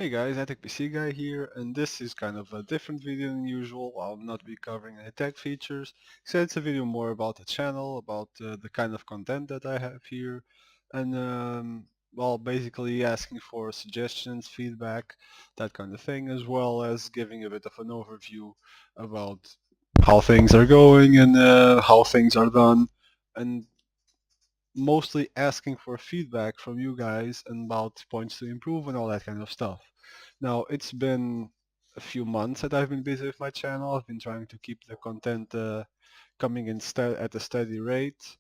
Hey guys, PC Guy here, and this is kind of a different video than usual. I'll not be covering any tech features, so it's a video more about the channel, about the kind of content that I have here, and well, basically asking for suggestions, feedback, that kind of thing, as well as giving a bit of an overview about how things are going and how things are done, and mostly asking for feedback from you guys and about points to improve and all that kind of stuff. Now, it's been a few months that I've been busy with my channel. I've been trying to keep the content coming in at a steady rate.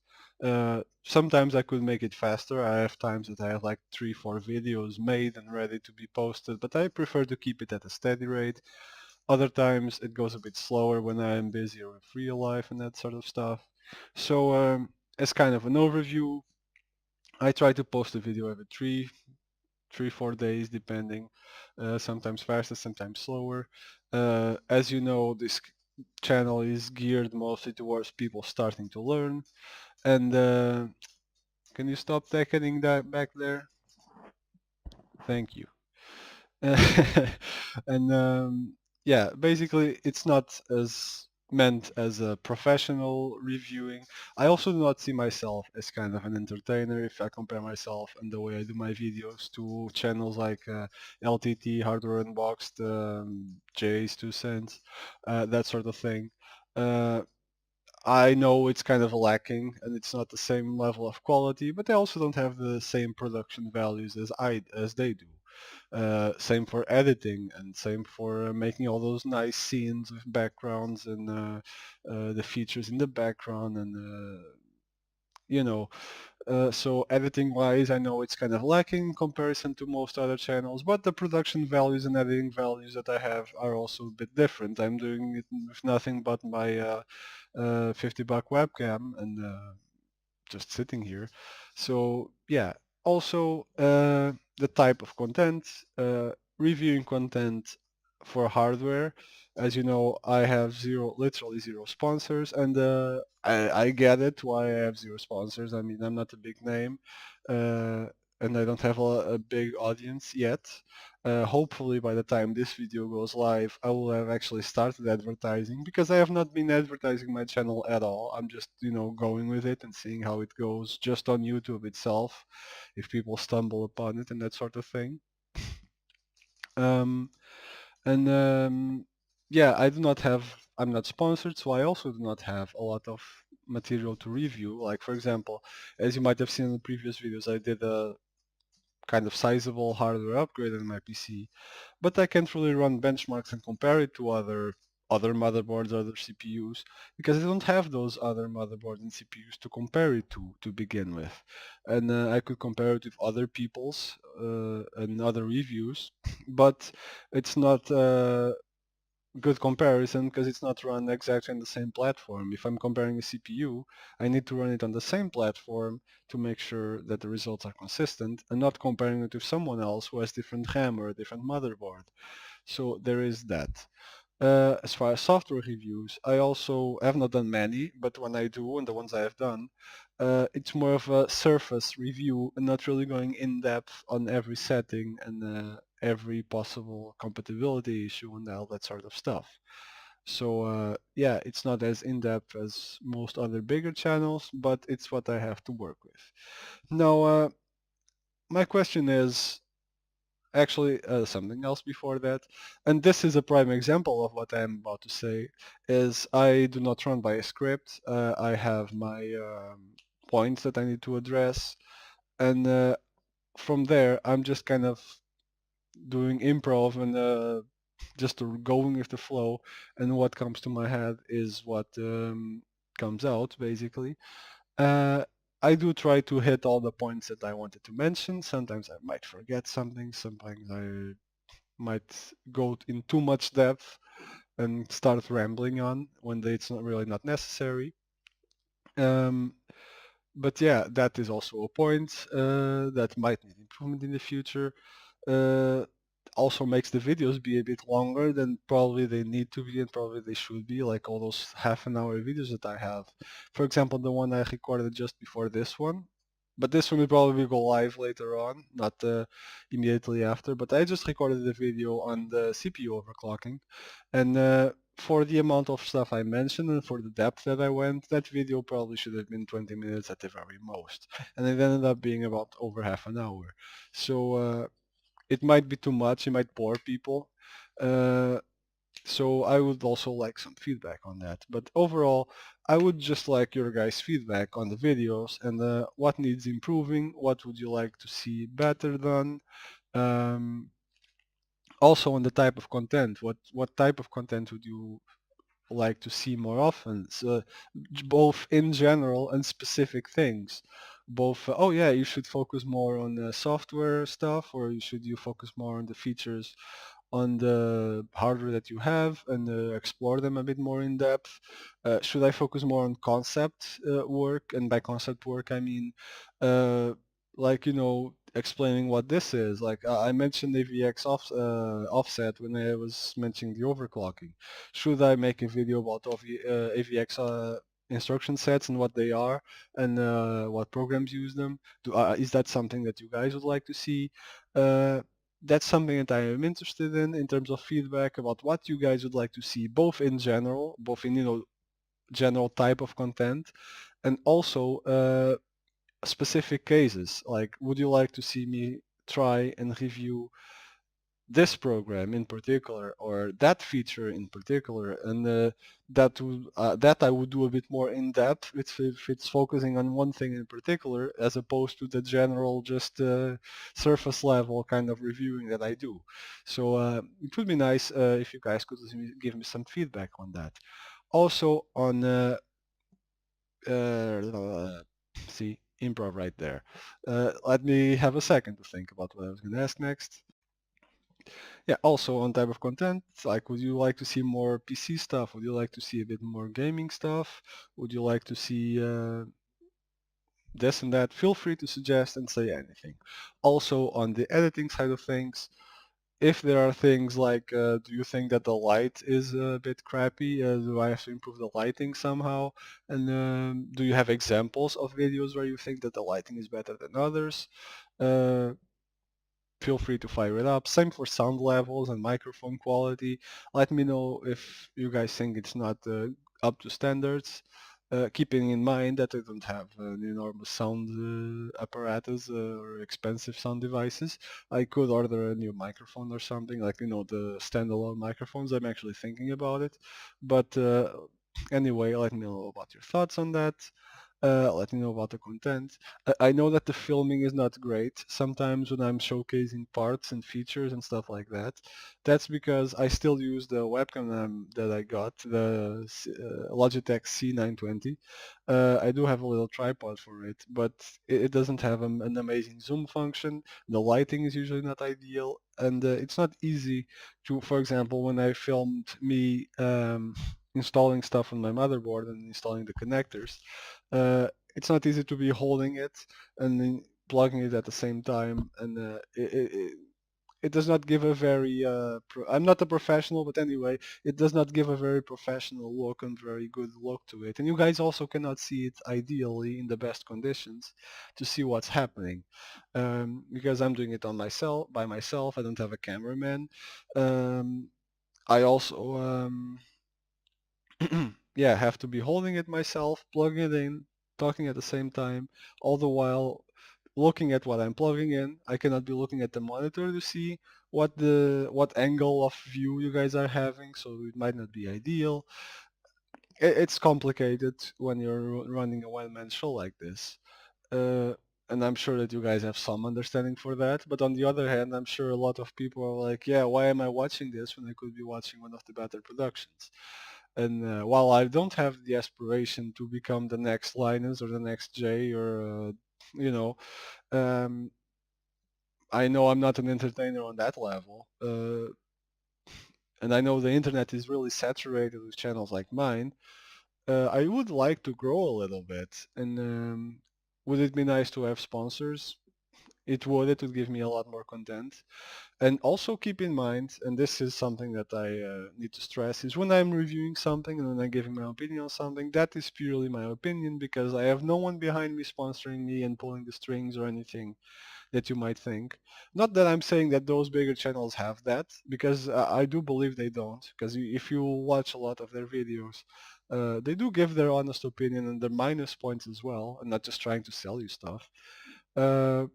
Sometimes I could make it faster. I have times that I have like 3-4 videos made and ready to be posted, but I prefer to keep it at a steady rate. Other times it goes a bit slower when I am busier with real life and that sort of stuff. So as kind of an overview, I try to post a video every 4 days depending, sometimes faster, sometimes slower. As you know, this channel is geared mostly towards people starting to learn. And can you stop tackling that back there? Thank you. And yeah, basically it's not as meant as a professional reviewing. I also do not see myself as kind of an entertainer if I compare myself and the way I do my videos to channels like LTT, Hardware Unboxed, Jay's 2 cents, that sort of thing. Uh, I know it's kind of lacking and it's not the same level of quality, but they also don't have the same production values as they do. Same for editing and same for making all those nice scenes with backgrounds and the features in the background and you know so editing wise I know it's kind of lacking in comparison to most other channels, but the production values and editing values that I have are also a bit different. I'm doing it with nothing but my $50 webcam and just sitting here. So yeah, also the type of content, reviewing content for hardware. As you know, I have literally zero sponsors, and I get it why I have zero sponsors. I mean, I'm not a big name, uh, and I don't have a big audience yet. Hopefully by the time this video goes live, I will have actually started advertising, because I have not been advertising my channel at all. I'm just, going with it and seeing how it goes just on YouTube itself, if people stumble upon it and that sort of thing. Um, and yeah, I'm not sponsored, so I also do not have a lot of material to review. Like, for example, as you might have seen in the previous videos, I did a kind of sizable hardware upgrade in my PC, but I can't really run benchmarks and compare it to other motherboards, other CPUs, because I don't have those other motherboards and CPUs to compare it to begin with. And I could compare it with other people's and other reviews, but it's not good comparison because it's not run exactly on the same platform. If I'm comparing a CPU, I need to run it on the same platform to make sure that the results are consistent, and not comparing it with someone else who has different RAM or a different motherboard. So there is that. As far as software reviews, I also have not done many, but when I do, and the ones I have done, it's more of a surface review and not really going in depth on every setting and every possible compatibility issue and all that sort of stuff. So yeah, it's not as in-depth as most other bigger channels, but it's what I have to work with. Now, my question is, actually, something else before that, and this is a prime example of what I'm about to say, is I do not run by a script. I have my points that I need to address, and from there I'm just kind of doing improv and just going with the flow, and what comes to my head is what comes out, basically. Uh, I do try to hit all the points that I wanted to mention. Sometimes I might forget something, sometimes I might go in too much depth and start rambling on when it's not really not necessary. Um, but yeah, that is also a point that might need improvement in the future. Uh, Also makes the videos be a bit longer than probably they need to be and probably they should be, like all those half an hour videos that I have. For example, the one I recorded just before this one, but this one will probably go live later on, not immediately after. But I just recorded the video on the CPU overclocking, and for the amount of stuff I mentioned and for the depth that I went, that video probably should have been 20 minutes at the very most, and it ended up being about over half an hour. So it might be too much, it might bore people. Uh, so I would also like some feedback on that. But overall, I would just like your guys' feedback on the videos and what needs improving, what would you like to see better done. Um, Also on the type of content, what type of content would you like to see more often? So both in general and specific things. Both, oh yeah, you should focus more on software stuff, or should you focus more on the features on the hardware that you have and explore them a bit more in depth? Should I focus more on concept work? And by concept work, I mean like, explaining what this is. Like I mentioned AVX offset when I was mentioning the overclocking. Should I make a video about AVX instruction sets and what they are and what programs use them? Is that something that you guys would like to see? That's something that I am interested in terms of feedback about what you guys would like to see, both in general, both in general type of content, and also specific cases. Like, would you like to see me try and review this program in particular or that feature in particular, and that I would do a bit more in depth if it's focusing on one thing in particular as opposed to the general just surface level kind of reviewing that I do. So it would be nice if you guys could give me some feedback on that. Also on see, improv right there. Let me have a second to think about what I was going to ask next. Yeah, also on type of content, like would you like to see more PC stuff? Would you like to see a bit more gaming stuff? Would you like to see this and that? Feel free to suggest and say anything. Also on the editing side of things, if there are things like, do you think that the light is a bit crappy? Do I have to improve the lighting somehow? And do you have examples of videos where you think that the lighting is better than others? Uh, Feel free to fire it up. Same for sound levels and microphone quality. Let me know if you guys think it's not up to standards. Keeping in mind that I don't have an enormous sound apparatus or expensive sound devices, I could order a new microphone or something, like, the standalone microphones. I'm actually thinking about it. But anyway, let me know about your thoughts on that. Let me know about the content. I know that the filming is not great sometimes when I'm showcasing parts and features and stuff like that. That's because I still use the webcam that I got, the Logitech C920. I do have a little tripod for it, but it doesn't have an amazing zoom function. The lighting is usually not ideal, and it's not easy to, for example, when I filmed me installing stuff on my motherboard and installing the connectors, it's not easy to be holding it and then plugging it at the same time, and it does not give a very I'm not a professional, but anyway, it does not give a very professional look and very good look to it. And you guys also cannot see it ideally in the best conditions to see what's happening, because I'm doing it on myself by myself. I don't have a cameraman. I also yeah, have to be holding it myself, plugging it in, talking at the same time, all the while looking at what I'm plugging in. I cannot be looking at the monitor to see what angle of view you guys are having, so it might not be ideal. It's complicated when you're running a one-man show like this. Uh, and I'm sure that you guys have some understanding for that. But on the other hand, I'm sure a lot of people are like, yeah, why am I watching this when I could be watching one of the better productions? And while I don't have the aspiration to become the next Linus or the next Jay or, you know, um, I know I'm not an entertainer on that level. And I know the internet is really saturated with channels like mine. I would like to grow a little bit. And would it be nice to have sponsors? It would give me a lot more content. And also keep in mind, and this is something that I need to stress, is when I'm reviewing something and when I'm giving my opinion on something, that is purely my opinion because I have no one behind me sponsoring me and pulling the strings or anything that you might think. Not that I'm saying that those bigger channels have that, because I do believe they don't. Because if you watch a lot of their videos, they do give their honest opinion and their minus points as well, and not just trying to sell you stuff. Uh,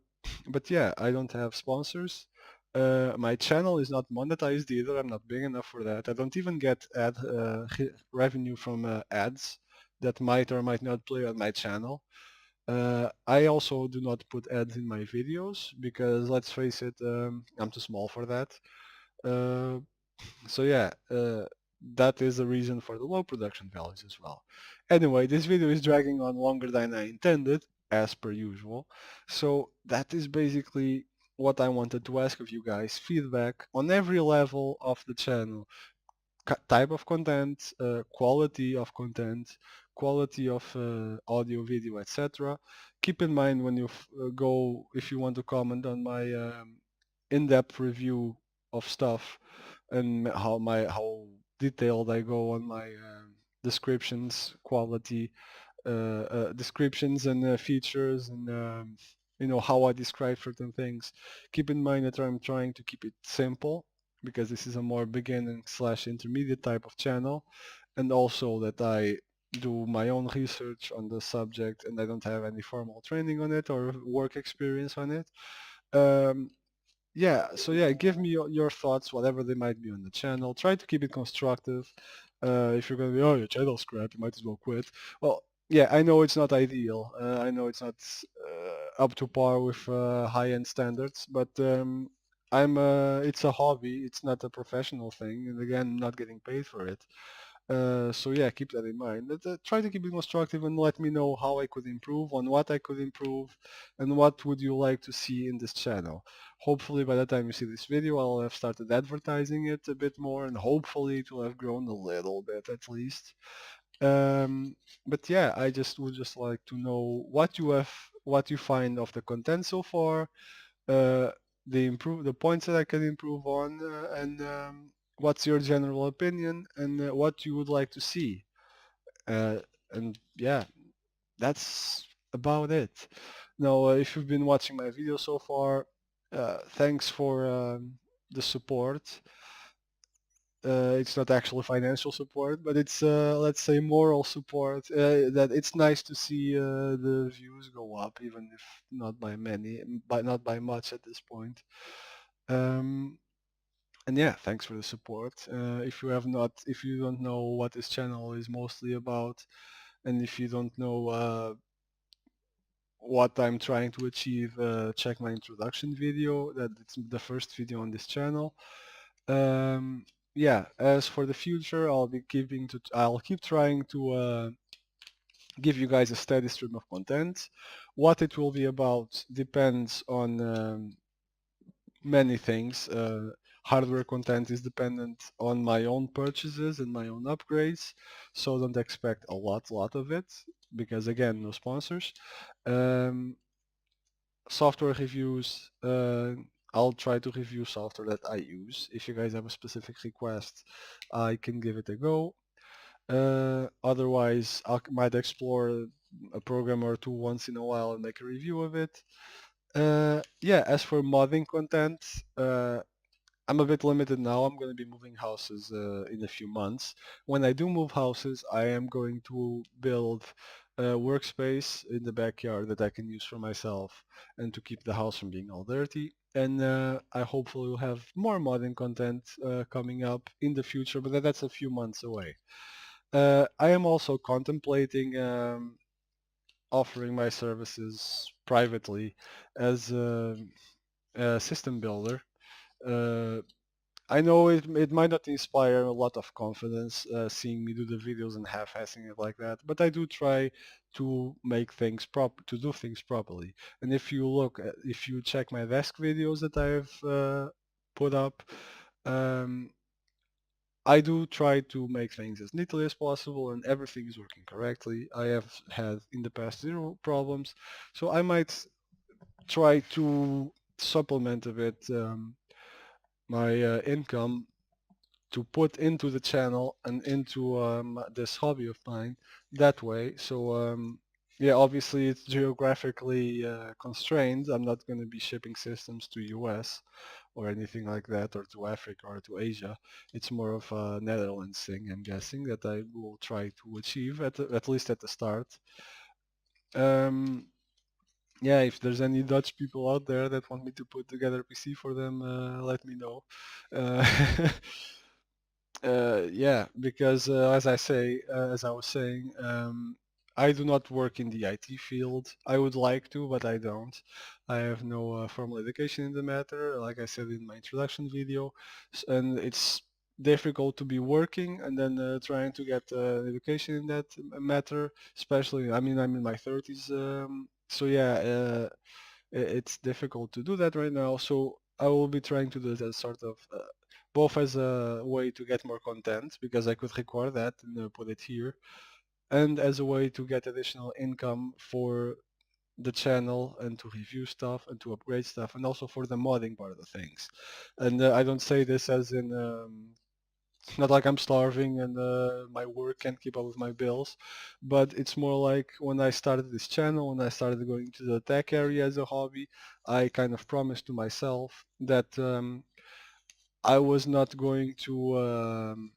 but yeah, I don't have sponsors. My channel is not monetized either. I'm not big enough for that. I don't even get revenue from ads that might or might not play on my channel. I also do not put ads in my videos because let's face it, I'm too small for that. Uh, so yeah, that is the reason for the low production values as well. Anyway, this video is dragging on longer than I intended, as per usual. So that is basically what I wanted to ask of you guys. Feedback on every level of the channel. Type of content, quality of content, quality of audio, video, etc. Keep in mind when you go, if you want to comment on my in-depth review of stuff and how detailed I go on my descriptions, quality, descriptions and features and how I describe certain things. Keep in mind that I'm trying to keep it simple because this is a more beginning slash intermediate type of channel, and also that I do my own research on the subject and I don't have any formal training on it or work experience on it. Um, yeah, so yeah, give me your thoughts, whatever they might be on the channel. Try to keep it constructive. If you're gonna be, oh, your channel's crap, you might as well quit. Well, yeah, I know it's not ideal. I know it's not up to par with high-end standards, but it's a hobby. It's not a professional thing, and again, I'm not getting paid for it. So yeah, keep that in mind. Try to keep it constructive and let me know how I could improve, on what I could improve, and what would you like to see in this channel. Hopefully by the time you see this video, I'll have started advertising it a bit more, and hopefully it will have grown a little bit at least. But yeah, I just would just like to know what you find of the content so far, uh, the points that I can improve on, and what's your general opinion and what you would like to see. Uh, and yeah, that's about it. Now, if you've been watching my video so far, thanks for the support. It's not actual financial support, but it's let's say moral support. That it's nice to see the views go up, even if not by many, but not by much at this point. Um, and yeah, thanks for the support. If you don't know what this channel is mostly about, and if you don't know what I'm trying to achieve, check my introduction video. That it's the first video on this channel. Um, yeah, as for the future, I'll keep trying to give you guys a steady stream of content. What it will be about depends on many things. Hardware content is dependent on my own purchases and my own upgrades, so don't expect a lot of it because again, no sponsors. Um, Software reviews, I'll try to review software that I use. If you guys have a specific request, I can give it a go. Otherwise, I might explore a program or two once in a while and make a review of it. Yeah, as for modding content, I'm a bit limited now. I'm going to be moving houses in a few months. When I do move houses, I am going to build a workspace in the backyard that I can use for myself and to keep the house from being all dirty. And I hopefully will have more modding content coming up in the future, but that's a few months away. I am also contemplating offering my services privately as a system builder. Uh, I know it might not inspire a lot of confidence seeing me do the videos and half-assing it like that, but I do try to make things to do things properly. And if you check my desk videos that I've put up, um, I do try to make things as neatly as possible and everything is working correctly. I have had in the past zero problems, so I might try to supplement a bit my income to put into the channel and into this hobby of mine that way. So yeah, obviously it's geographically constrained. I'm not going to be shipping systems to US or anything like that, or to Africa or to Asia. It's more of a Netherlands thing, I'm guessing, that I will try to achieve at least at the start. Yeah, if there's any Dutch people out there that want me to put together a PC for them, let me know. Uh, yeah, because as I was saying, I do not work in the IT field. I would like to, but I don't. I have no formal education in the matter, like I said in my introduction video, and it's difficult to be working and then trying to get education in that matter, especially, I mean, I'm in my 30s, so yeah, it's difficult to do that right now. So I will be trying to do it as sort of both as a way to get more content, because I could record that and put it here, and as a way to get additional income for the channel and to review stuff and to upgrade stuff, and also for the modding part of the things. And I don't say this as in not like I'm starving and my work can't keep up with my bills, but it's more like when I started this channel, when I started going to the tech area as a hobby, I kind of promised to myself that I was not going to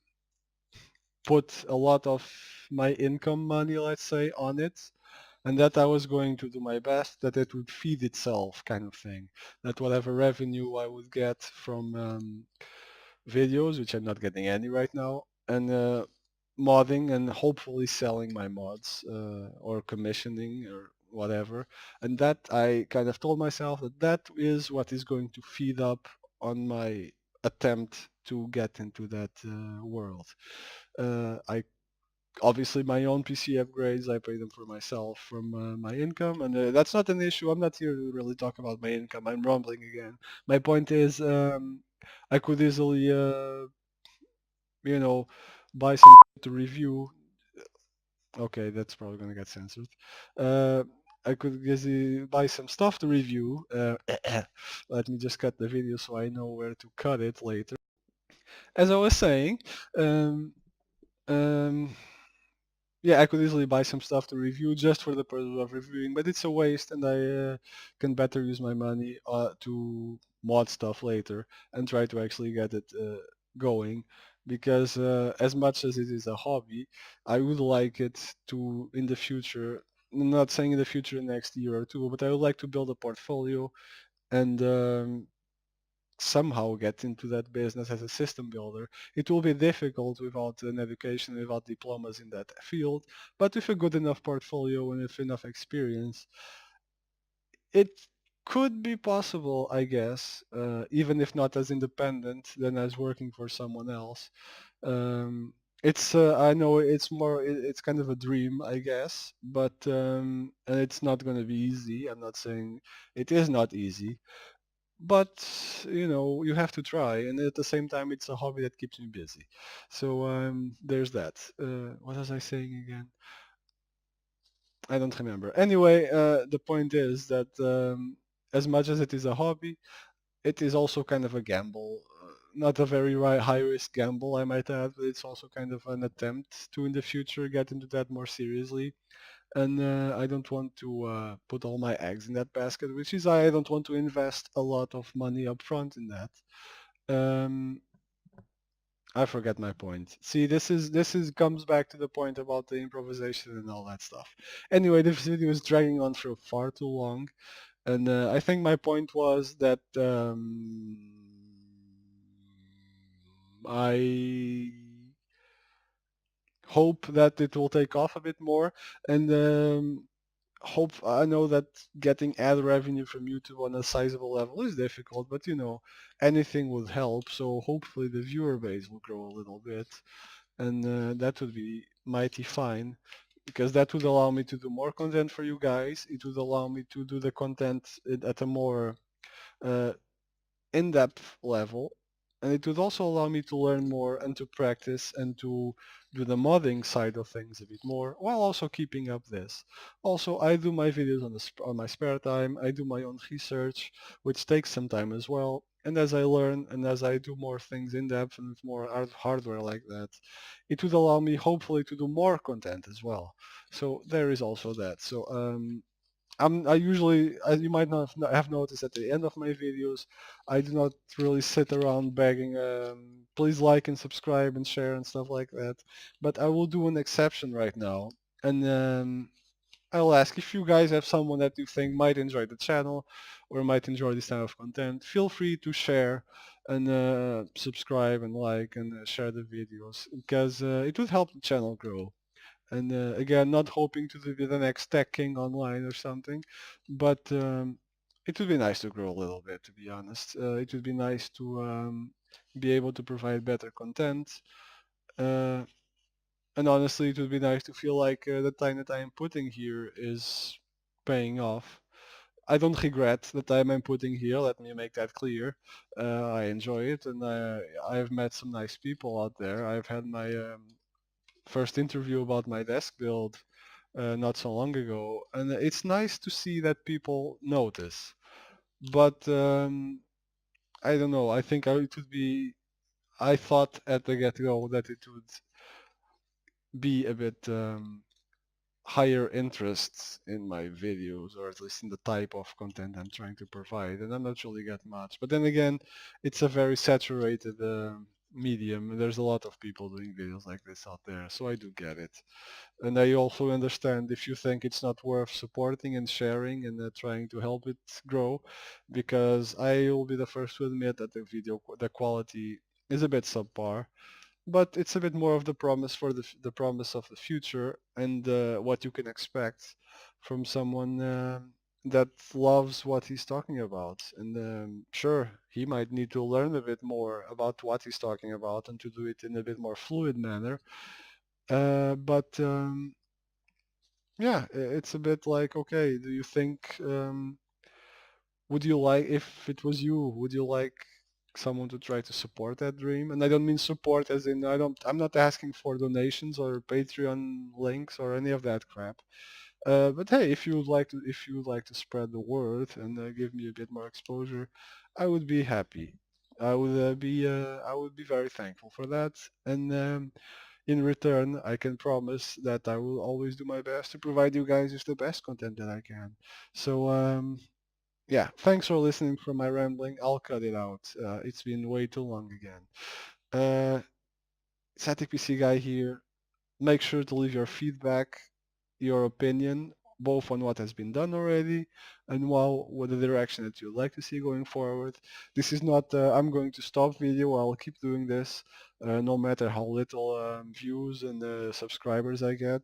put a lot of my income money, let's say, on it, and that I was going to do my best, that it would feed itself, kind of thing. That whatever revenue I would get from videos, which I'm not getting any right now, and modding and hopefully selling my mods or commissioning or whatever. And that I kind of told myself that that is what is going to feed up on my attempt to get into that world. I obviously my own PC upgrades, I pay them for myself from my income, and that's not an issue. I'm not here to really talk about my income. I'm rambling again. My point is, I could easily, you know, buy some to review. Okay, that's probably gonna get censored. Uh, I could easily buy some stuff to review. Let me just cut the video so I know where to cut it later. As I was saying, um, um, yeah, I could easily buy some stuff to review just for the purpose of reviewing, but it's a waste, and I can better use my money to mod stuff later and try to actually get it going. Because as much as it is a hobby, I would like it to, in the future, I'm not saying in the future next year or two, but I would like to build a portfolio and somehow get into that business as a system builder. It will be difficult without an education, without diplomas in that field, but with a good enough portfolio and with enough experience, it could be possible, I guess, even if not as independent than as working for someone else. It's I know it's more it's kind of a dream, I guess, but and it's not going to be easy. I'm not saying it is not easy, but you know, you have to try, and at the same time it's a hobby that keeps me busy. So there's that. What was I saying again? I don't remember. Anyway, the point is that as much as it is a hobby, it is also kind of a gamble. Not a very high risk gamble, I might add, but it's also kind of an attempt to in the future get into that more seriously. And I don't want to put all my eggs in that basket, which is I don't want to invest a lot of money up front in that. Um, I forget my point. See, this is comes back to the point about the improvisation and all that stuff. Anyway, this video is dragging on for far too long, and I think my point was that I hope that it will take off a bit more, and hope I know that getting ad revenue from YouTube on a sizable level is difficult, but you know, anything would help. So hopefully the viewer base will grow a little bit, and that would be mighty fine, because that would allow me to do more content for you guys. It would allow me to do the content at a more uh, in-depth level, and it would also allow me to learn more and to practice and to do the modding side of things a bit more while also keeping up this. Also, I do my videos on my spare time. I do my own research, which takes some time as well. And as I learn and as I do more things in depth and with more hardware like that, it would allow me hopefully to do more content as well. So there is also that. So I usually, as you might not have noticed at the end of my videos, I do not really sit around begging, please like and subscribe and share and stuff like that. But I will do an exception right now. And I'll ask if you guys have someone that you think might enjoy the channel or might enjoy this type of content, feel free to share and subscribe and like and share the videos because it would help the channel grow. And again, not hoping to be the next tech king online or something, but it would be nice to grow a little bit, to be honest. It would be nice to be able to provide better content. Uh, and honestly, it would be nice to feel like the time that I am putting here is paying off. I don't regret the time I'm putting here, let me make that clear. I enjoy it, and I've met some nice people out there. I've had my first interview about my desk build not so long ago, and it's nice to see that people notice. But I don't know. I think it would be. I thought at the get-go that it would be a bit higher interest in my videos, or at least in the type of content I'm trying to provide, and I'm not really get much. But then again, it's a very saturated medium. There's a lot of people doing videos like this out there, so I do get it. And I also understand if you think it's not worth supporting and sharing and trying to help it grow, because I will be the first to admit that the quality is a bit subpar, but it's a bit more of the promise for the promise of the future and what you can expect from someone that loves what he's talking about. And sure, he might need to learn a bit more about what he's talking about and to do it in a bit more fluid manner. But yeah, it's a bit like, okay, do you think, would you like, if it was you, would you like someone to try to support that dream? And I don't mean support as in, I'm not asking for donations or Patreon links or any of that crap. But hey, if you would like to spread the word and give me a bit more exposure, I would be happy. I would be very thankful for that. And in return, I can promise that I will always do my best to provide you guys with the best content that I can. So yeah, thanks for listening for my rambling. I'll cut it out. It's been way too long again. Uh, Static PC guy here. Make sure to leave your feedback, your opinion, both on what has been done already and what the direction that you'd like to see going forward. This is not, I'm going to stop video, I'll keep doing this, no matter how little views and subscribers I get.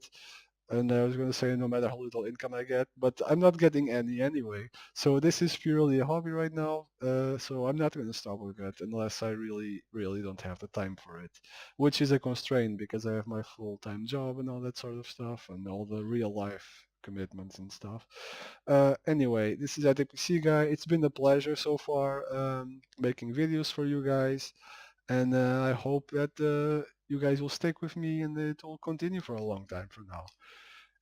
And I was going to say no matter how little income I get, but I'm not getting any anyway. So this is purely a hobby right now. So I'm not going to stop with it unless I really, really don't have the time for it, which is a constraint because I have my full-time job and all that sort of stuff and all the real life commitments and stuff. Anyway, this is ATPC guy. It's been a pleasure so far making videos for you guys, and I hope that you guys will stick with me and it will continue for a long time from now.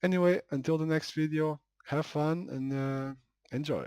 Anyway, until the next video, have fun and enjoy.